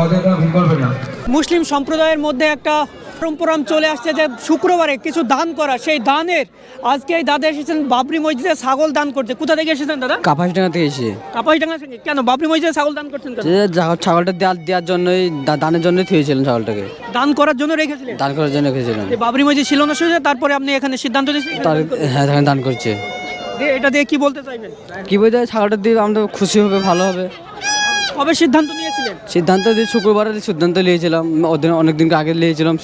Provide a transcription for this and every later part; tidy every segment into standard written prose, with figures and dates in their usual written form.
অযথা ভুল করবে না। মুসলিম সম্প্রদায়ের মধ্যে একটা পরম্পরা চলে আসছে যে শুক্রবারে কিছু দান করা, সেই দানের আজকে এই দাদা এসেছেন বাবরি মসজিদে ছাগল দান করতে। কোথা থেকে এসেছেন দাদা? কাপাসডাঙ্গা থেকে এসে। কাপাসডাঙ্গা থেকে? কেন বাবরি মসজিদে ছাগল দান করছেন কেন? ছাগলটা দেওয়ার জন্যই, দানের জন্যই থুয়েছিলেন ছাগলটাকে। দান করার জন্য রেখেছিলেন? দান করার জন্য রেখেছিলেন। এই বাবরি মসজিদ ছিল না শুধু, তারপরে আপনি এখানে সিদ্ধান্ত নিয়েছেন? হ্যাঁ, দান করছে। এটা দিয়ে কি বলতে চাইবেন? কি বলতে, ছাগলটা দিয়ে আমরা খুশি হবে, ভালো হবে। কবে সিদ্ধান্ত নিয়েছিলেন? সিদ্ধান্ত দিয়ে শুক্রবারে সিদ্ধান্ত নিয়েছিলাম, ওদিন অনেকদিন আগে নিয়েছিলাম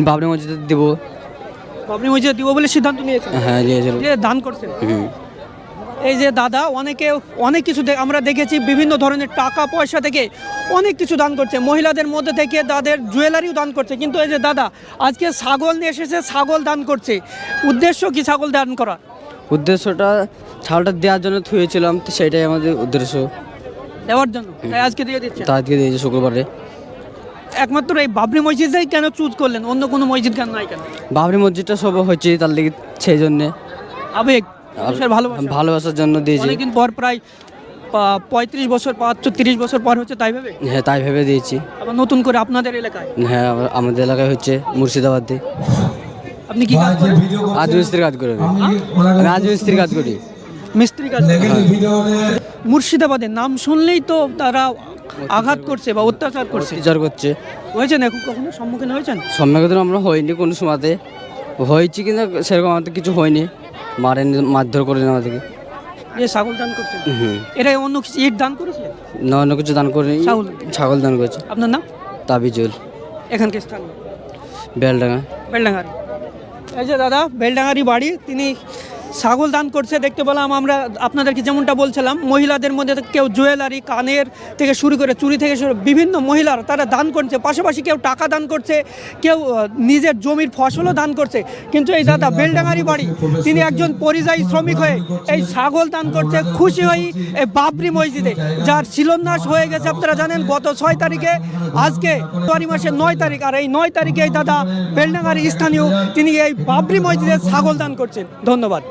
বাবরি মসজিদে দেবো। বাবরি মসজিদে দিব বলে সিদ্ধান্ত নিয়েছেন? হ্যাঁ, নিয়েছিলাম। দান করছেন। এই যে দাদা অনেক কিছু আমরা দেখেছি, বিভিন্ন ধরনের টাকা পয়সা থেকে অনেক কিছু দান করছে, মহিলাদের মধ্যে থেকে তাদের জুয়েলারিও দান করছে। কিন্তু এই যে দাদা আজকে ছাগল নিয়ে এসেছে, ছাগল দান করছে। উদ্দেশ্য কি ছাগল দান করা? উদ্দেশ্যটা ছাগলটা দেওয়ার জন্য থুয়েছিলাম, তো সেটাই আমাদের উদ্দেশ্য, দেওয়ার জন্য। তাই আজকে দিয়ে দিচ্ছে? তা আজকে দিয়েছে শুক্রবারে। একমাত্র এই বাবরি মসজিদটাই কেন চুজ করলেন, অন্য কোনো মসজিদ কেন নাই কেন? বাবরি মসজিদটা সব হচ্ছে তার লেগে, সেই জন্যে আবেগ, মানুষের ভালোবাসা, ভালোবাসার জন্য দিয়েছি। অনেকদিন পর, প্রায় 35 বছর 30 বছর পর হচ্ছে, তাই ভেবে? হ্যাঁ, তাই ভেবে দিয়েছি। আবার নতুন করে আপনাদের এলাকায়? হ্যাঁ, আমাদের এলাকায় হচ্ছে মুর্শিদাবাদে। আপনি কি কাজ করেন? রাজমিস্ত্রির কাজ করি। রাজমিস্ত্রির কাজ করি, মিস্ত্রি কাজ। মুর্শিদাবাদের নাম শুনলেই তো তারা আঘাত করছে বা অত্যাচার করছে। অত্যাচার করছে। হয়েছেন এখন কখনো সম্মুখীন হয়েছেন? সম্মুখীন আমরা হয়নি কোনো সময়তে, হয়েছি কিন্তু সেরকম আমাদের কিছু হয়নি, মারধর করে না আমাদেরকে। যে ছাগল দান করছেন, এরা অন্য কিছু ইট দান করেছে না? অন্য কিছু দান করিনি, ছাগল দান করেছে। আপনার নাম? তাবিজুল। এখানকার স্থান? বেলডাঙ্গা। বেলডাঙ্গারি। এই যে দাদা বেলডাঙ্গারি বাড়ি, তিনি ছাগল দান করছে দেখতে পেলাম আমরা। আপনাদেরকে যেমনটা বলছিলাম, মহিলাদের মধ্যে কেউ জুয়েলারি, কানের থেকে শুরু করে চুড়ি থেকে শুরু বিভিন্ন মহিলার তারা দান করছে, পাশাপাশি কেউ টাকা দান করছে, কেউ নিজের জমির ফসলও দান করছে। কিন্তু এই দাদা বেলডাঙ্গারি বাড়ি, তিনি একজন পরিযায়ী শ্রমিক হয়ে এই ছাগল দান করছে খুশি হয়ে এই বাবরি মসজিদে, যার শিলান্যাস হয়ে গেছে আপনারা জানেন গত 6 তারিখে। আজকে জানুয়ারি মাসের 9 তারিখ, আর এই 9 তারিখে এই দাদা বেলডাঙ্গারি স্থানীয় তিনি এই বাবরি মসজিদে ছাগল দান করছেন। ধন্যবাদ।